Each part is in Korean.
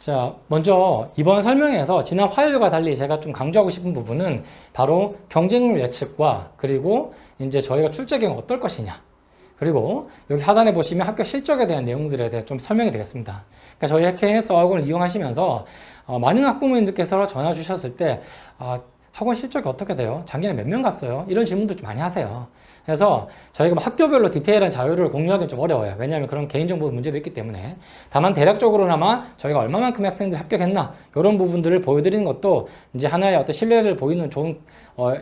자, 먼저 이번 설명에서 지난 화요일과 달리 제가 좀 강조하고 싶은 부분은 바로 경쟁률 예측과 그리고 이제 저희가 출제 경우 어떨 것이냐. 그리고 여기 하단에 보시면 학교 실적에 대한 내용들에 대해 좀 설명이 되겠습니다. 그러니까 저희 KS 학원을 이용하시면서 많은 학부모님들께서 전화 주셨을 때 학원 실적이 어떻게 돼요? 작년에 몇 명 갔어요? 이런 질문들 좀 많이 하세요. 그래서 저희가 뭐 학교별로 디테일한 자료를 공유하기는 좀 어려워요. 왜냐하면 그런 개인정보 문제도 있기 때문에. 다만 대략적으로나마 저희가 얼마만큼 학생들이 합격했나 이런 부분들을 보여드리는 것도 이제 하나의 어떤 신뢰를 보이는 좋은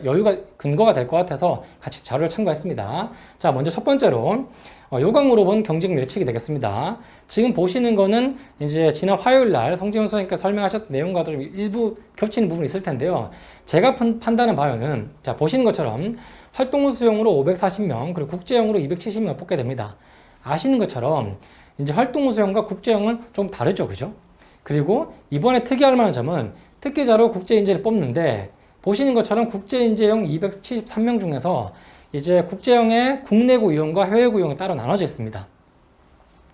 여유가 근거가 될 것 같아서 같이 자료를 참고했습니다. 자, 먼저 첫 번째로 요강으로 본 경쟁률 예측이 되겠습니다. 지금 보시는 거는 이제 지난 화요일 날 성지훈 선생님께서 설명하셨던 내용과도 좀 일부 겹치는 부분이 있을 텐데요. 제가 판단한 바에는 자, 보시는 것처럼 활동호 수용으로 540명, 그리고 국제형으로 270명 뽑게 됩니다. 아시는 것처럼 이제 활동호 수용과 국제형은 좀 다르죠, 그죠? 그리고 이번에 특이할 만한 점은 특기자로 국제인재를 뽑는데 보시는 것처럼 국제인재형 273명 중에서 이제 국제형의 국내고 유형과 해외고 유형이 따로 나눠져 있습니다.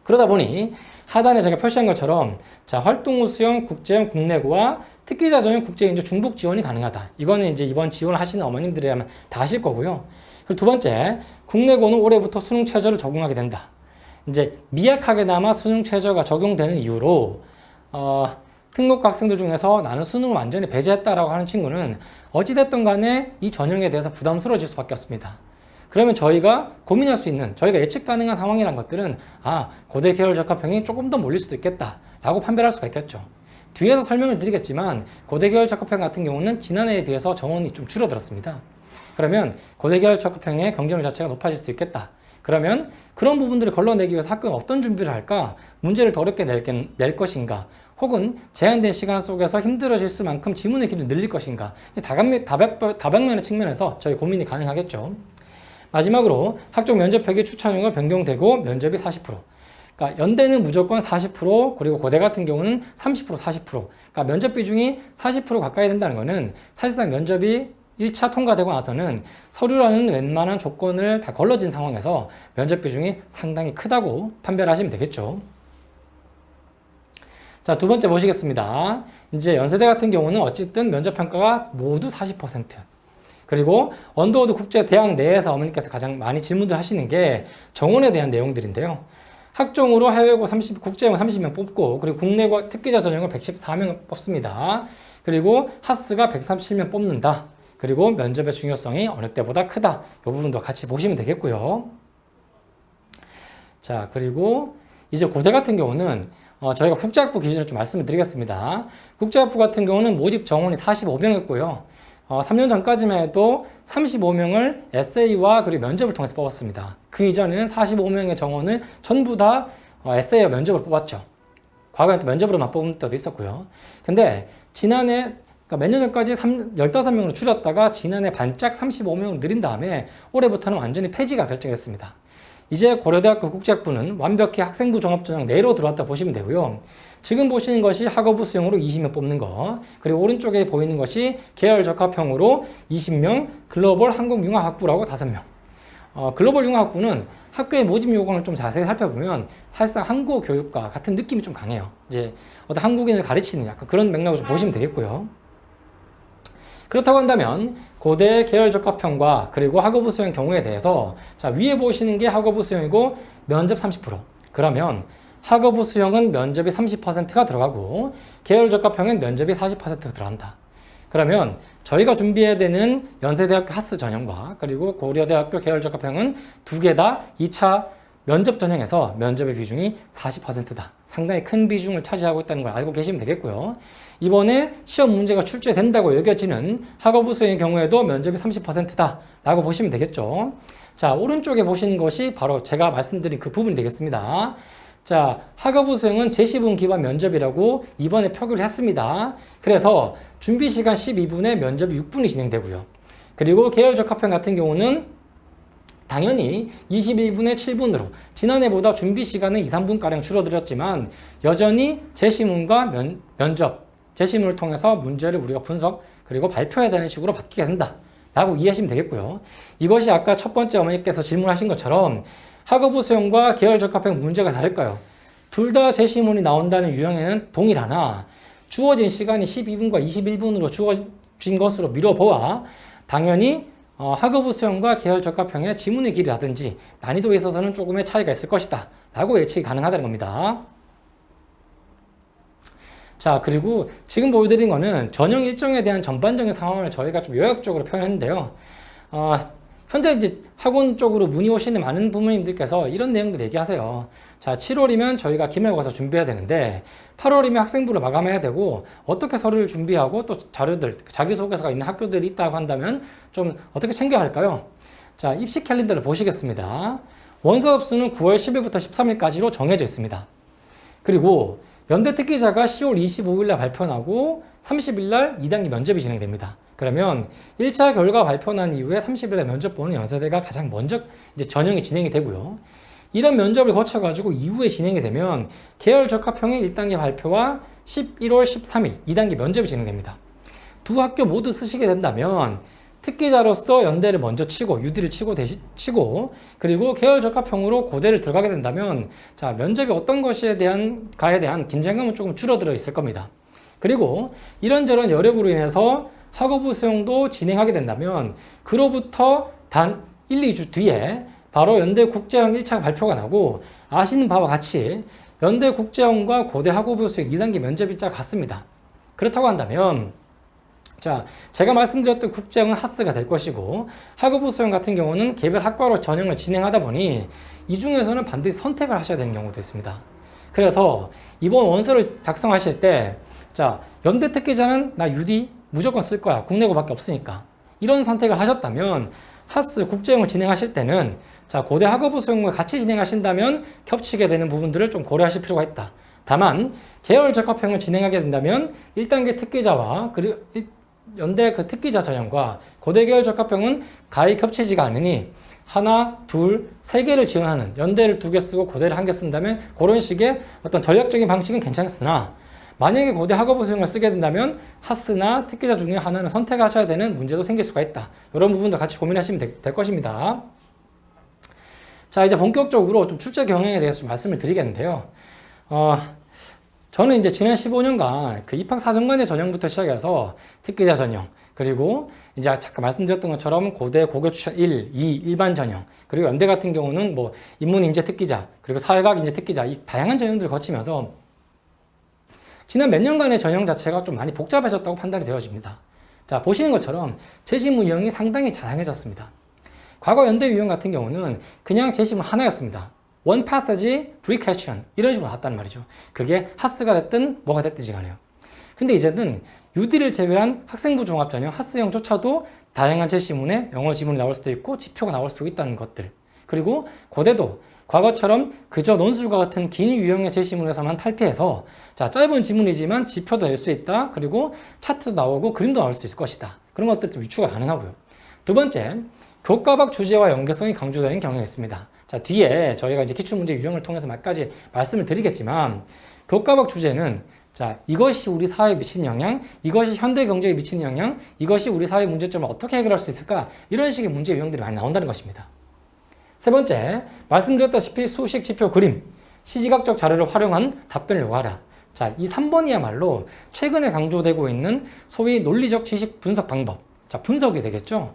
그러다 보니 하단에 제가 표시한 것처럼 자, 활동호 수용 국제형 국내고와 특기자 전형 국제인재 중복 지원이 가능하다. 이거는 이제 이번 지원을 하시는 어머님들이라면 다 아실 거고요. 그리고 두 번째, 국내고는 올해부터 수능 최저를 적용하게 된다. 이제 미약하게나마 수능 최저가 적용되는 이유로 특목고 학생들 중에서 나는 수능을 완전히 배제했다라고 하는 친구는 어찌됐든 간에 이 전형에 대해서 부담스러워질 수밖에 없습니다. 그러면 저희가 고민할 수 있는, 저희가 예측 가능한 상황이란 것들은 고대 계열 적합형이 조금 더 몰릴 수도 있겠다 라고 판별할 수가 있겠죠. 뒤에서 설명을 드리겠지만 고대 계열 적합형 같은 경우는 지난해에 비해서 정원이 좀 줄어들었습니다. 그러면 고대 계열 적합형의 경쟁률 자체가 높아질 수도 있겠다. 그러면 그런 부분들을 걸러내기 위해서 학교는 어떤 준비를 할까? 문제를 더 어렵게 낼 것인가? 혹은 제한된 시간 속에서 힘들어질 수만큼 지문의 길을 늘릴 것인가? 다방면의 측면에서 저희 고민이 가능하겠죠. 마지막으로 학종 면접표기 추천형을 변경되고 면접이 40%. 그러니까 연대는 무조건 40%, 그리고 고대 같은 경우는 30%, 40%. 그러니까 면접 비중이 40% 가까이 된다는 것은 사실상 면접이 1차 통과되고 나서는 서류라는 웬만한 조건을 다 걸러진 상황에서 면접 비중이 상당히 크다고 판별하시면 되겠죠. 자, 두 번째 보시겠습니다. 이제 연세대 같은 경우는 어쨌든 면접 평가가 모두 40%. 그리고 언더워드 국제 대학 내에서 어머니께서 가장 많이 질문들 하시는 게 정원에 대한 내용들인데요. 학종으로 해외고 국제형 30명 뽑고, 그리고 국내고 특기자 전형을 114명 뽑습니다. 그리고 하스가 137명 뽑는다. 그리고 면접의 중요성이 어느 때보다 크다. 이 부분도 같이 보시면 되겠고요. 자, 그리고 이제 고대 같은 경우는 저희가 국제학부 기준을 좀 말씀을 드리겠습니다. 국제학부 같은 경우는 모집 정원이 45명이었고요. 3년 전까지만 해도 35명을 에세이와 그리고 면접을 통해서 뽑았습니다. 그 이전에는 45명의 정원을 전부 다 에세이와 면접을 뽑았죠. 과거에 또 면접으로만 뽑은 때도 있었고요. 근데 지난해, 그러니까 몇 년 전까지 15명으로 줄였다가 지난해 반짝 35명으로 늘린 다음에 올해부터는 완전히 폐지가 결정했습니다. 이제 고려대학교 국제학부는 완벽히 학생부 종합전형 내로 들어왔다 보시면 되고요. 지금 보시는 것이 학업부 수용으로 20명 뽑는 거, 그리고 오른쪽에 보이는 것이 계열 적합형으로 20명, 글로벌 한국융합학부라고 5명. 글로벌 융합학부는 학교의 모집 요건을 좀 자세히 살펴보면 사실상 한국어 교육과 같은 느낌이 좀 강해요. 이제 어떤 한국인을 가르치는 약간 그런 맥락을 좀 보시면 되겠고요. 그렇다고 한다면 고대 계열 적합형과 그리고 학업부 수용 경우에 대해서 자, 위에 보시는 게 학업부 수용이고 면접 30%. 그러면 학업부 수용은 면접이 30%가 들어가고 계열 적합형은 면접이 40%가 들어간다. 그러면 저희가 준비해야 되는 연세대학교 하스 전형과 그리고 고려대학교 계열 적합형은 두 개 다 2차 면접 전형에서 면접의 비중이 40%다. 상당히 큰 비중을 차지하고 있다는 걸 알고 계시면 되겠고요. 이번에 시험 문제가 출제된다고 여겨지는 학업부 수용의 경우에도 면접이 30%다 라고 보시면 되겠죠. 자, 오른쪽에 보시는 것이 바로 제가 말씀드린 그 부분이 되겠습니다. 자, 학업부 수용은 제시분 기반 면접이라고 이번에 표기를 했습니다. 그래서 준비 시간 12분에 면접이 6분이 진행되고요. 그리고 계열 적합형 같은 경우는 당연히 22분에 7분으로 지난해보다 준비 시간은 2, 3분가량 줄어들었지만 여전히 제시문과 면접, 제시문을 통해서 문제를 우리가 분석 그리고 발표해야 되는 식으로 바뀌게 된다 라고 이해하시면 되겠고요. 이것이 아까 첫 번째 어머니께서 질문하신 것처럼 학업부 수용과 계열 적합형 문제가 다를까요? 둘 다 제시문이 나온다는 유형에는 동일하나 주어진 시간이 12분과 21분으로 주어진 것으로 미뤄보아 당연히 학업부 수형과 계열 적합형의 지문의 길이라든지 난이도에 있어서는 조금의 차이가 있을 것이다 라고 예측이 가능하다는 겁니다. 자, 그리고 지금 보여드린 거는 전형 일정에 대한 전반적인 상황을 저희가 좀 요약적으로 표현했는데요. 현재 이제 학원 쪽으로 문의 오시는 많은 부모님들께서 이런 내용들 얘기하세요. 자, 7월이면 저희가 기말고사 준비해야 되는데 8월이면 학생부를 마감해야 되고 어떻게 서류를 준비하고 또 자료들, 자기소개서가 있는 학교들이 있다고 한다면 좀 어떻게 챙겨야 할까요? 자, 입시 캘린더를 보시겠습니다. 원서업 수는 9월 10일부터 13일까지로 정해져 있습니다. 그리고 연대 특기자가 10월 25일날 발표나고 30일날 2단계 면접이 진행됩니다. 그러면 1차 결과 발표난 이후에 30일날 면접 보는 연세대가 가장 먼저 이제 전형이 진행이 되고요. 이런 면접을 거쳐가지고 이후에 진행이 되면 계열 적합형의 1단계 발표와 11월 13일 2단계 면접이 진행됩니다. 두 학교 모두 쓰시게 된다면 특기자로서 연대를 먼저 치고 유디를 치고 그리고 계열 적합형으로 고대를 들어가게 된다면 자, 면접이 어떤 것에 대한 가에 대한 긴장감은 조금 줄어들어 있을 겁니다. 그리고 이런저런 여력으로 인해서 학업부 수용도 진행하게 된다면 그로부터 단 1, 2주 뒤에 바로 연대 국제형 1차 발표가 나고 아시는 바와 같이 연대 국제형과 고대 학업부 수용 2단계 면접 일자 같습니다. 그렇다고 한다면 자, 제가 말씀드렸던 국제형은 하스가 될 것이고 학업부 수용 같은 경우는 개별 학과로 전형을 진행하다 보니 이 중에서는 반드시 선택을 하셔야 되는 경우도 있습니다. 그래서 이번 원서를 작성하실 때 자, 연대 특기자는 나 UD 무조건 쓸 거야. 국내고밖에 없으니까. 이런 선택을 하셨다면 하스 국제형을 진행하실 때는 자, 고대 학업부 수용과 같이 진행하신다면 겹치게 되는 부분들을 좀 고려하실 필요가 있다. 다만 계열 적합형을 진행하게 된다면 1단계 특기자와 그리고 연대 그 특기자 전형과 고대 계열 적합형은 가히 겹치지가 않으니 하나, 둘, 세 개를 지원하는 연대를 2개 쓰고 고대를 1개 쓴다면 그런 식의 어떤 전략적인 방식은 괜찮으나 만약에 고대 학업부 수용을 쓰게 된다면 하스나 특기자 중에 하나는 선택하셔야 되는 문제도 생길 수가 있다. 이런 부분도 같이 고민하시면 될 것입니다. 자, 이제 본격적으로 좀 출제 경향에 대해서 좀 말씀을 드리겠는데요. 저는 이제 지난 15년간 그 입학 사정관제 전형부터 시작해서 특기자 전형, 그리고 이제 잠깐 말씀드렸던 것처럼 고대 고교 추천 1, 2 일반 전형, 그리고 연대 같은 경우는 뭐 인문 인재 특기자, 그리고 사회과학 인재 특기자 이 다양한 전형들을 거치면서 지난 몇 년간의 전형 자체가 좀 많이 복잡해졌다고 판단이 되어집니다. 자, 보시는 것처럼 제시문 유형이 상당히 다양해졌습니다. 과거 연대 유형 같은 경우는 그냥 제시문 하나였습니다. one passage, three question 이런 식으로 나왔단 말이죠. 그게 하스가 됐든 뭐가 됐든지 간에요. 근데 이제는 UD를 제외한 학생부 종합 전형 하스형조차도 다양한 제시문에 영어 지문이 나올 수도 있고 지표가 나올 수도 있다는 것들. 그리고 고대도 과거처럼 그저 논술과 같은 긴 유형의 제시문에서만 탈피해서 자, 짧은 지문이지만 지표도 낼 수 있다. 그리고 차트도 나오고 그림도 나올 수 있을 것이다. 그런 것들 좀 유추가 가능하고요. 두 번째, 교과박 주제와 연계성이 강조되는 경향이 있습니다. 자, 뒤에 저희가 이제 기출문제 유형을 통해서 몇 가지 말씀을 드리겠지만 교과박 주제는 자, 이것이 우리 사회에 미치는 영향, 이것이 현대 경제에 미치는 영향, 이것이 우리 사회 문제점을 어떻게 해결할 수 있을까 이런 식의 문제 유형들이 많이 나온다는 것입니다. 세 번째, 말씀드렸다시피 수식, 지표, 그림, 시지각적 자료를 활용한 답변을 요구하라. 자, 이 3번이야말로 최근에 강조되고 있는 소위 논리적 지식 분석 방법. 자, 분석이 되겠죠?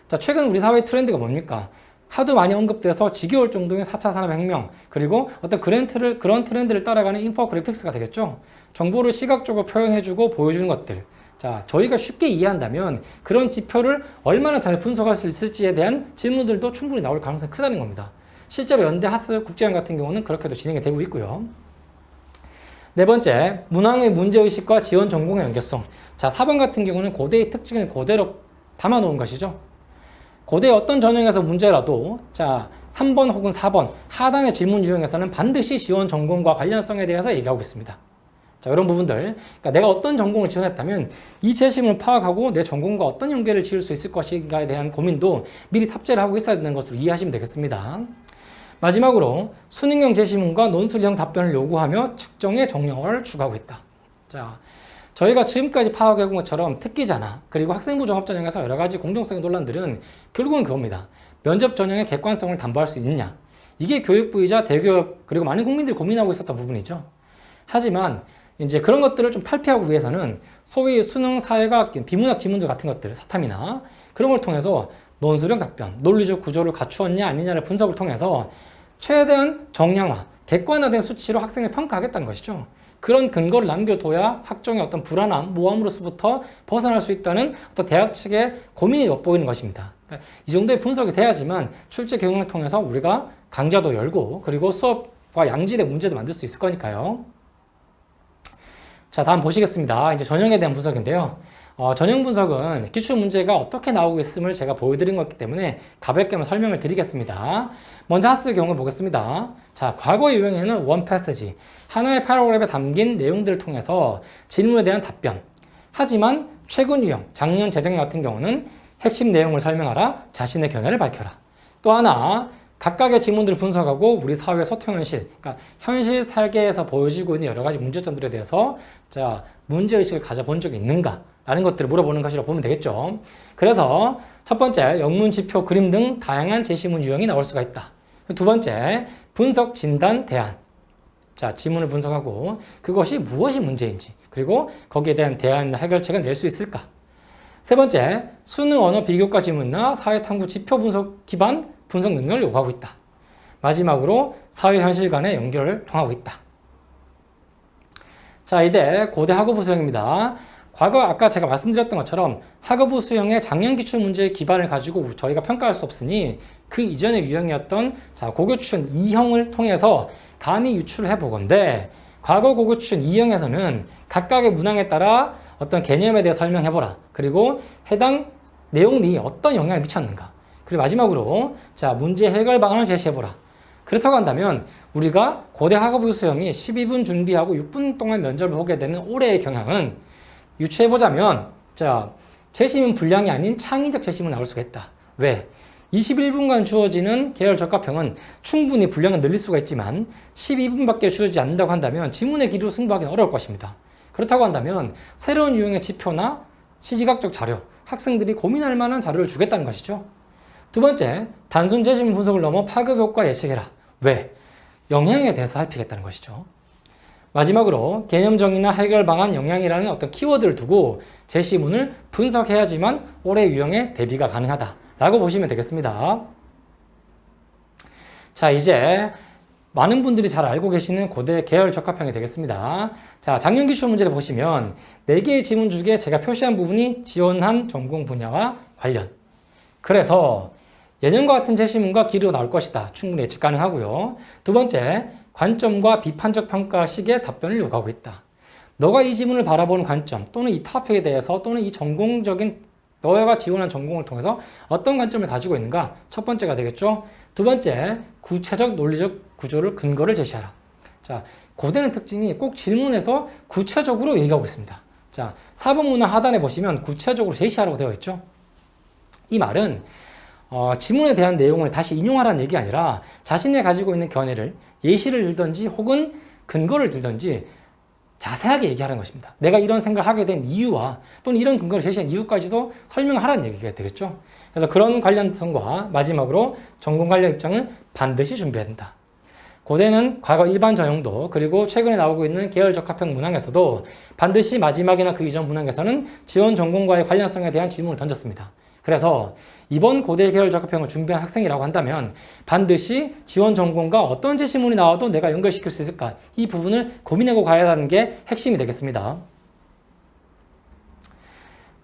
자, 최근 우리 사회 트렌드가 뭡니까? 하도 많이 언급돼서 지겨울 정도의 4차 산업혁명, 그리고 어떤 그런 트렌드를 따라가는 인포그래픽스가 되겠죠? 정보를 시각적으로 표현해주고 보여주는 것들. 자, 저희가 쉽게 이해한다면 그런 지표를 얼마나 잘 분석할 수 있을지에 대한 질문들도 충분히 나올 가능성이 크다는 겁니다. 실제로 연대 하스 국제형 같은 경우는 그렇게도 진행이 되고 있고요. 네 번째, 문항의 문제의식과 지원 전공의 연계성. 자, 4번 같은 경우는 고대의 특징을 그대로 담아놓은 것이죠. 고대의 어떤 전형에서 문제라도 자, 3번 혹은 4번 하단의 질문 유형에서는 반드시 지원 전공과 관련성에 대해서 얘기하고 있습니다. 자, 이런 부분들. 그러니까 내가 어떤 전공을 지원했다면 이 제시문을 파악하고 내 전공과 어떤 연계를 지을 수 있을 것인가에 대한 고민도 미리 탑재를 하고 있어야 되는 것으로 이해하시면 되겠습니다. 마지막으로 수능형 제시문과 논술형 답변을 요구하며 측정의 정형화를 추구하고 있다. 자, 저희가 지금까지 파악해 본 것처럼 특기자나 그리고 학생부 종합전형에서 여러 가지 공정성의 논란들은 결국은 그겁니다. 면접 전형의 객관성을 담보할 수 있느냐, 이게 교육부이자 대기업 그리고 많은 국민들이 고민하고 있었던 부분이죠. 하지만 이제 그런 것들을 좀 탈피하기 위해서는 소위 수능, 사회과학, 비문학 지문들 같은 것들, 사탐이나 그런 걸 통해서 논술형 답변, 논리적 구조를 갖추었냐 아니냐를 분석을 통해서 최대한 정량화, 객관화된 수치로 학생을 평가하겠다는 것이죠. 그런 근거를 남겨둬야 학종의 어떤 불안함, 모함으로서부터 벗어날 수 있다는 어떤 대학 측의 고민이 엿보이는 것입니다. 그러니까 이 정도의 분석이 돼야지만 출제 경영을 통해서 우리가 강좌도 열고 그리고 수업과 양질의 문제도 만들 수 있을 거니까요. 자, 다음 보시겠습니다. 이제 전형에 대한 분석인데요. 전형 분석은 기출 문제가 어떻게 나오고 있음을 제가 보여드린 거기 때문에 가볍게만 설명을 드리겠습니다. 먼저 하스 경우 보겠습니다. 자, 과거 유형에는 원 패스지, 하나의 패러그래프에 담긴 내용들을 통해서 질문에 대한 답변. 하지만 최근 유형, 작년, 재작년 같은 경우는 핵심 내용을 설명하라, 자신의 견해를 밝혀라. 또 하나, 각각의 지문들을 분석하고 우리 사회 소통 현실, 그러니까 현실 세계에서 보여지고 있는 여러 가지 문제점들에 대해서 자, 문제의식을 가져본 적이 있는가? 라는 것들을 물어보는 것이라고 보면 되겠죠. 그래서 첫 번째, 영문, 지표, 그림 등 다양한 제시문 유형이 나올 수가 있다. 두 번째, 분석, 진단, 대안. 자, 지문을 분석하고 그것이 무엇이 문제인지, 그리고 거기에 대한 대안이나 해결책을 낼 수 있을까? 세 번째, 수능 언어 비교과 지문이나 사회탐구 지표 분석 기반 분석 능력을 요구하고 있다. 마지막으로 사회 현실 간의 연결을 통하고 있다. 자, 이제 고대 학업부 수형입니다. 과거 아까 제가 말씀드렸던 것처럼 학업부 수형의 작년 기출 문제의 기반을 가지고 저희가 평가할 수 없으니 그 이전의 유형이었던 자, 고교춘 2형을 통해서 감히 유출을 해보건데, 과거 고교춘 2형에서는 각각의 문항에 따라 어떤 개념에 대해 설명해보라. 그리고 해당 내용이 어떤 영향을 미쳤는가. 그리고 마지막으로 자, 문제 해결 방안을 제시해보라. 그렇다고 한다면 우리가 고대 학업부 수형이 12분 준비하고 6분 동안 면접을 보게 되는 올해의 경향은 유추해보자면 자, 제시문 분량이 아닌 창의적 제시문이 나올 수가 있다. 왜? 21분간 주어지는 계열 적합형은 충분히 분량을 늘릴 수가 있지만 12분밖에 주어지지 않는다고 한다면 지문의 길이로 승부하기는 어려울 것입니다. 그렇다고 한다면 새로운 유형의 지표나 시지각적 자료, 학생들이 고민할 만한 자료를 주겠다는 것이죠. 두 번째, 단순 제시문 분석을 넘어 파급 효과 예측해라. 왜? 영향에 대해서 살피겠다는 것이죠. 마지막으로 개념 정의나 해결 방안, 영향이라는 어떤 키워드를 두고 제시문을 분석해야지만 올해 유형에 대비가 가능하다라고 보시면 되겠습니다. 자, 이제 많은 분들이 잘 알고 계시는 고대 계열 적합형이 되겠습니다. 자, 작년 기출 문제를 보시면 4개의 지문 중에 제가 표시한 부분이 지원한 전공 분야와 관련. 그래서 예년과 같은 제시문과 길이로 나올 것이다. 충분히 예측 가능하고요. 두 번째, 관점과 비판적 평가식의 답변을 요구하고 있다. 너가 이 지문을 바라보는 관점 또는 이 토픽에 대해서 또는 이 전공적인 너가 지원한 전공을 통해서 어떤 관점을 가지고 있는가? 첫 번째가 되겠죠. 두 번째, 구체적 논리적 구조를 근거를 제시하라. 자, 고대는 특징이 꼭 질문에서 구체적으로 얘기하고 있습니다. 자, 4번 문화 하단에 보시면 구체적으로 제시하라고 되어 있죠. 이 말은 지문에 대한 내용을 다시 인용하라는 얘기가 아니라 자신이 가지고 있는 견해를 예시를 들든지 혹은 근거를 들든지 자세하게 얘기하는 것입니다. 내가 이런 생각을 하게 된 이유와 또는 이런 근거를 제시한 이유까지도 설명하라는 얘기가 되겠죠. 그래서 그런 관련성과 마지막으로 전공 관련 입장을 반드시 준비해야 된다. 고대는 과거 일반 전형도 그리고 최근에 나오고 있는 계열 적합형 문항에서도 반드시 마지막이나 그 이전 문항에서는 지원 전공과의 관련성에 대한 질문을 던졌습니다. 그래서 이번 고대 계열 적합형을 준비한 학생이라고 한다면 반드시 지원 전공과 어떤 제시문이 나와도 내가 연결시킬 수 있을까? 이 부분을 고민하고 가야 하는 게 핵심이 되겠습니다.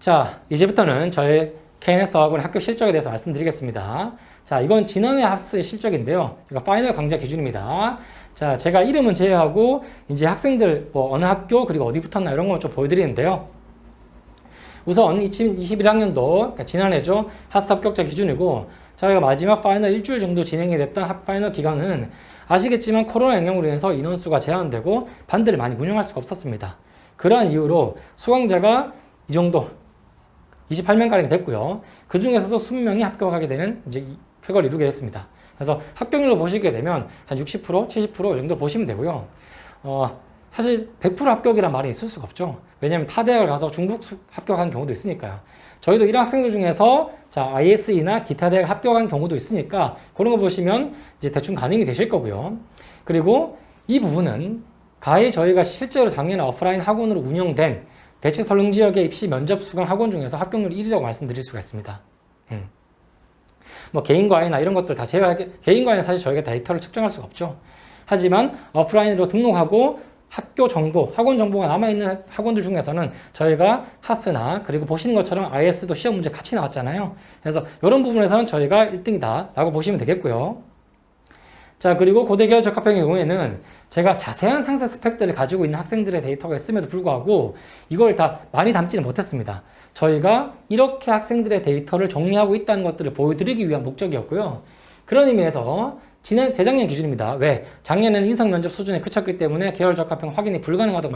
자, 이제부터는 저의 KNS학원 학교 실적에 대해서 말씀드리겠습니다. 자, 이건 지난해 합스 실적인데요. 이거 파이널 강좌 기준입니다. 자, 제가 이름은 제외하고 이제 학생들 뭐 어느 학교 그리고 어디 붙었나 이런 거 좀 보여드리는데요. 우선 2021학년도, 그러니까 지난해죠. 하스 합격자 기준이고 저희가 마지막 파이널 일주일 정도 진행이 됐던 파이널 기간은 아시겠지만 코로나 영향으로 인해서 인원수가 제한되고 반들을 많이 운영할 수가 없었습니다. 그러한 이유로 수강자가 이 정도 28명가량이 됐고요. 그 중에서도 20명이 합격하게 되는 이제 쾌거를 이루게 됐습니다. 그래서 합격률로 보시게 되면 한 60%, 70% 정도 보시면 되고요. 사실 100% 합격이란 말이 있을 수가 없죠. 왜냐하면 타 대학을 가서 중복 합격한 경우도 있으니까요. 저희도 이런 학생들 중에서 자, ISE나 기타 대학 합격한 경우도 있으니까 그런 거 보시면 이제 대충 가늠이 되실 거고요. 그리고 이 부분은 가히 저희가 실제로 작년에 오프라인 학원으로 운영된 대치 설릉 지역의 입시 면접 수강 학원 중에서 합격률 1위라고 말씀드릴 수가 있습니다. 뭐 개인 과외나 이런 것들 다 제외하게, 개인 과외는 사실 저희가 데이터를 측정할 수가 없죠. 하지만 오프라인으로 등록하고 학교 정보, 학원 정보가 남아있는 학원들 중에서는 저희가 하스나 그리고 보시는 것처럼 IS도 시험 문제 같이 나왔잖아요. 그래서 이런 부분에서는 저희가 1등이다 라고 보시면 되겠고요. 자, 그리고 고대 계열 적합형의 경우에는 제가 자세한 상세 스펙들을 가지고 있는 학생들의 데이터가 있음에도 불구하고 이걸 다 많이 담지는 못했습니다. 저희가 이렇게 학생들의 데이터를 정리하고 있다는 것들을 보여드리기 위한 목적이었고요. 그런 의미에서 재작년 기준입니다. 왜? 작년에는 인성 면접 수준에 그쳤기 때문에 계열 적합형 확인이 불가능하다고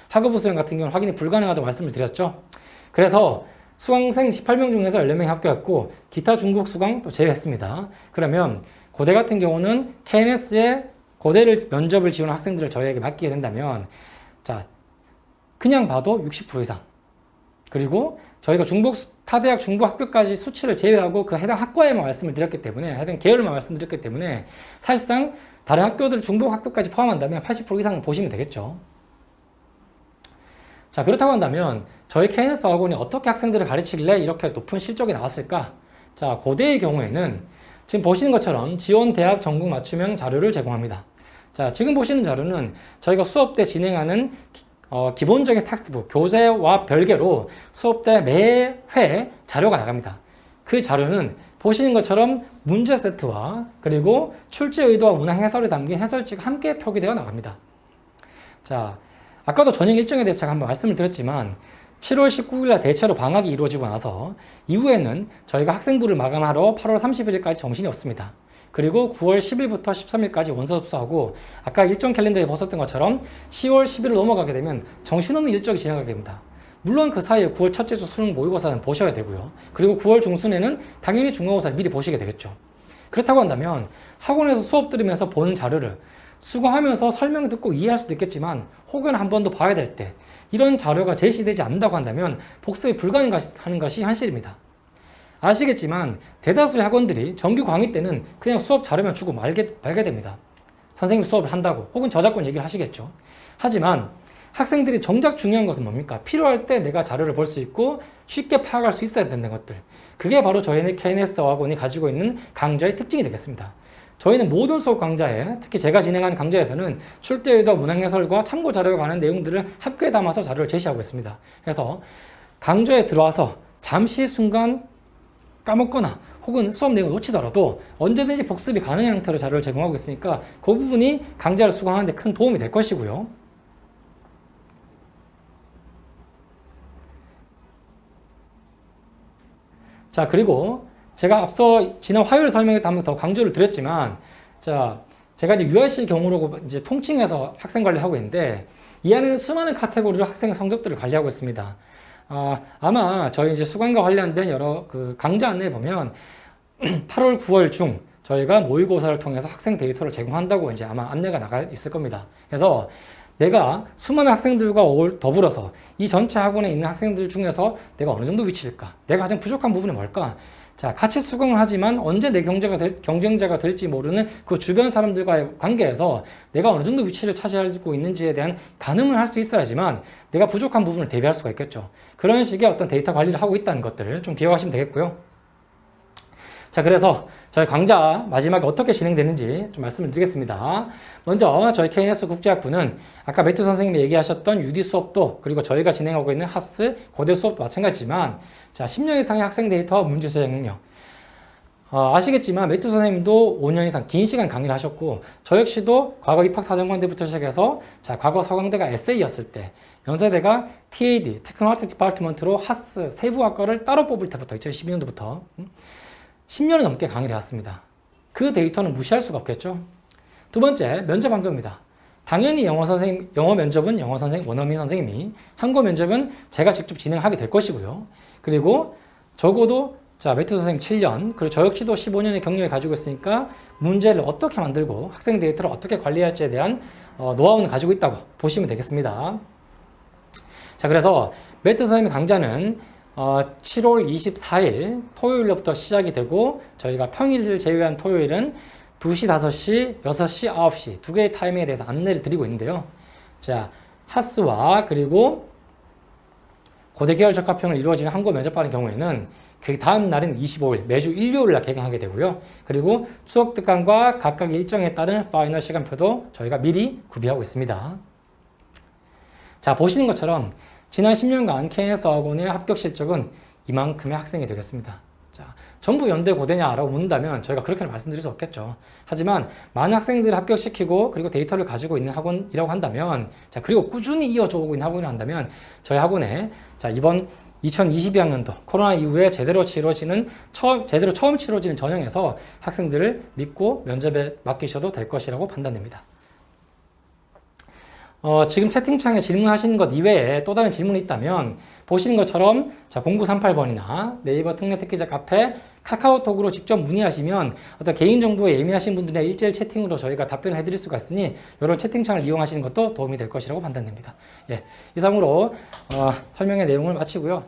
학업부 수행 같은 경우는 확인이 불가능하다고 말씀을 드렸죠. 그래서 수강생 18명 중에서 14명이 합격했고 기타 중국 수강 또 제외했습니다. 그러면 고대 같은 경우는 KNS에 고대를 면접을 지원한 학생들을 저희에게 맡기게 된다면 자, 그냥 봐도 60% 이상. 그리고 저희가 타대학 중복 합격까지 수치를 제외하고 그 해당 학과에만 말씀을 드렸기 때문에, 해당 계열만 말씀드렸기 때문에 사실상 다른 학교들 중복 합격까지 포함한다면 80% 이상은 보시면 되겠죠. 자, 그렇다고 한다면 저희 KNS 학원이 어떻게 학생들을 가르치길래 이렇게 높은 실적이 나왔을까? 자, 고대의 경우에는 지금 보시는 것처럼 지원 대학 전국 맞춤형 자료를 제공합니다. 자, 지금 보시는 자료는 저희가 수업 때 진행하는 기본적인 텍스트북, 교재와 별개로 수업 때 매회 자료가 나갑니다. 그 자료는 보시는 것처럼 문제 세트와 그리고 출제 의도와 문항 해설이 담긴 해설지가 함께 표기되어 나갑니다. 자, 아까도 전형 일정에 대해서 제가 한번 말씀을 드렸지만 7월 19일날 대체로 방학이 이루어지고 나서 이후에는 저희가 학생부를 마감하러 8월 31일까지 정신이 없습니다. 그리고 9월 10일부터 13일까지 원서 접수하고 아까 일정 캘린더에 보셨던 것처럼 10월 10일을 넘어가게 되면 정신없는 일정이 진행하게 됩니다. 물론 그 사이에 9월 첫째 주 수능 모의고사는 보셔야 되고요. 그리고 9월 중순에는 당연히 중간고사를 미리 보시게 되겠죠. 그렇다고 한다면 학원에서 수업 들으면서 보는 자료를 수강하면서 설명 듣고 이해할 수도 있겠지만 혹은 한 번 더 봐야 될 때 이런 자료가 제시되지 않는다고 한다면 복습이 불가능한 것이 현실입니다. 아시겠지만 대다수의 학원들이 정규 강의 때는 그냥 수업 자료만 주고 말게 됩니다. 선생님 수업을 한다고 혹은 저작권 얘기를 하시겠죠. 하지만 학생들이 정작 중요한 것은 뭡니까? 필요할 때 내가 자료를 볼 수 있고 쉽게 파악할 수 있어야 되는 것들. 그게 바로 저희는 KNS 학원이 가지고 있는 강좌의 특징이 되겠습니다. 저희는 모든 수업 강좌에, 특히 제가 진행하는 강좌에서는 출제의도 문항 해설과 참고 자료에 관한 내용들을 함께 담아서 자료를 제시하고 있습니다. 그래서 강좌에 들어와서 잠시 순간 까먹거나 혹은 수업 내용을 놓치더라도 언제든지 복습이 가능한 형태로 자료를 제공하고 있으니까 그 부분이 강좌를 수강하는 데 큰 도움이 될 것이고요. 자, 그리고 제가 앞서 지난 화요일 설명회 때 한 번 더 강조를 드렸지만, 자, 제가 이제 URC 경우로 이제 통칭해서 학생 관리하고 있는데, 이 안에는 수많은 카테고리로 학생의 성적들을 관리하고 있습니다. 아마 저희 이제 수강과 관련된 여러 그 강좌 안내에 보면 8월, 9월 중 저희가 모의고사를 통해서 학생 데이터를 제공한다고 이제 아마 안내가 나가 있을 겁니다. 그래서 내가 수많은 학생들과 더불어서 이 전체 학원에 있는 학생들 중에서 내가 어느 정도 위치일까? 내가 가장 부족한 부분이 뭘까? 자, 같이 수강을 하지만 언제 내 경쟁자가 될지 모르는 그 주변 사람들과의 관계에서 내가 어느 정도 위치를 차지하고 있는지에 대한 가늠을 할 수 있어야지만 내가 부족한 부분을 대비할 수가 있겠죠. 그런 식의 어떤 데이터 관리를 하고 있다는 것들을 좀 기억하시면 되겠고요. 자, 그래서 저희 강좌 마지막에 어떻게 진행되는지 좀 말씀을 드리겠습니다. 먼저 저희 KNS 국제학부는 아까 매튜 선생님이 얘기하셨던 UD 수업도 그리고 저희가 진행하고 있는 하스, 고대 수업도 마찬가지지만 자, 10년 이상의 학생 데이터 문제 수행 능력. 아시겠지만 매튜 선생님도 5년 이상 긴 시간 강의를 하셨고 저 역시도 과거 입학사정관 때부터 시작해서 자, 과거 서강대가 에세이였을 때 연세대가 TAD, 테크노아트 디파트먼트로 하스 세부학과를 따로 뽑을 때부터 2012년도부터 10년이 넘게 강의를 해왔습니다. 그 데이터는 무시할 수가 없겠죠. 두 번째, 면접 환경입니다. 당연히 영어 면접은 영어 선생님, 원어민 선생님이, 한국어 면접은 제가 직접 진행하게 될 것이고요. 그리고 적어도 자, 매튜 선생님 7년, 그리고 저 역시도 15년의 경력을 가지고 있으니까 문제를 어떻게 만들고 학생 데이터를 어떻게 관리할지에 대한 노하우는 가지고 있다고 보시면 되겠습니다. 자, 그래서 매튜 선생님 강좌는 7월 24일 토요일로부터 시작이 되고 저희가 평일을 제외한 토요일은 2시, 5시, 6시, 9시 두 개의 타이밍에 대해서 안내를 드리고 있는데요. 자, 하스와 그리고 고대 계열 적합형을 이루어지는 한국 면접받는 경우에는 그 다음 날은 25일, 매주 일요일 날 개강하게 되고요. 그리고 추석 특강과 각각 일정에 따른 파이널 시간표도 저희가 미리 구비하고 있습니다. 자, 보시는 것처럼 지난 10년간 KNS 학원의 합격 실적은 이만큼의 학생이 되겠습니다. 자, 전부 연대 고대냐라고 묻는다면 저희가 그렇게는 말씀드릴 수 없겠죠. 하지만 많은 학생들을 합격시키고 그리고 데이터를 가지고 있는 학원이라고 한다면, 자, 그리고 꾸준히 이어져 오고 있는 학원이라고 한다면 저희 학원에 자, 이번 2022학년도 코로나 이후에 제대로 처음 치러지는 전형에서 학생들을 믿고 면접에 맡기셔도 될 것이라고 판단됩니다. 지금 채팅창에 질문하시는 것 이외에 또 다른 질문이 있다면 보시는 것처럼 자, 0938번이나 네이버 특례 특기자 카페 카카오톡으로 직접 문의하시면 어떤 개인정보에 예민하신 분들의 일제일 채팅으로 저희가 답변을 해드릴 수가 있으니 이런 채팅창을 이용하시는 것도 도움이 될 것이라고 판단됩니다. 예, 이상으로 설명의 내용을 마치고요.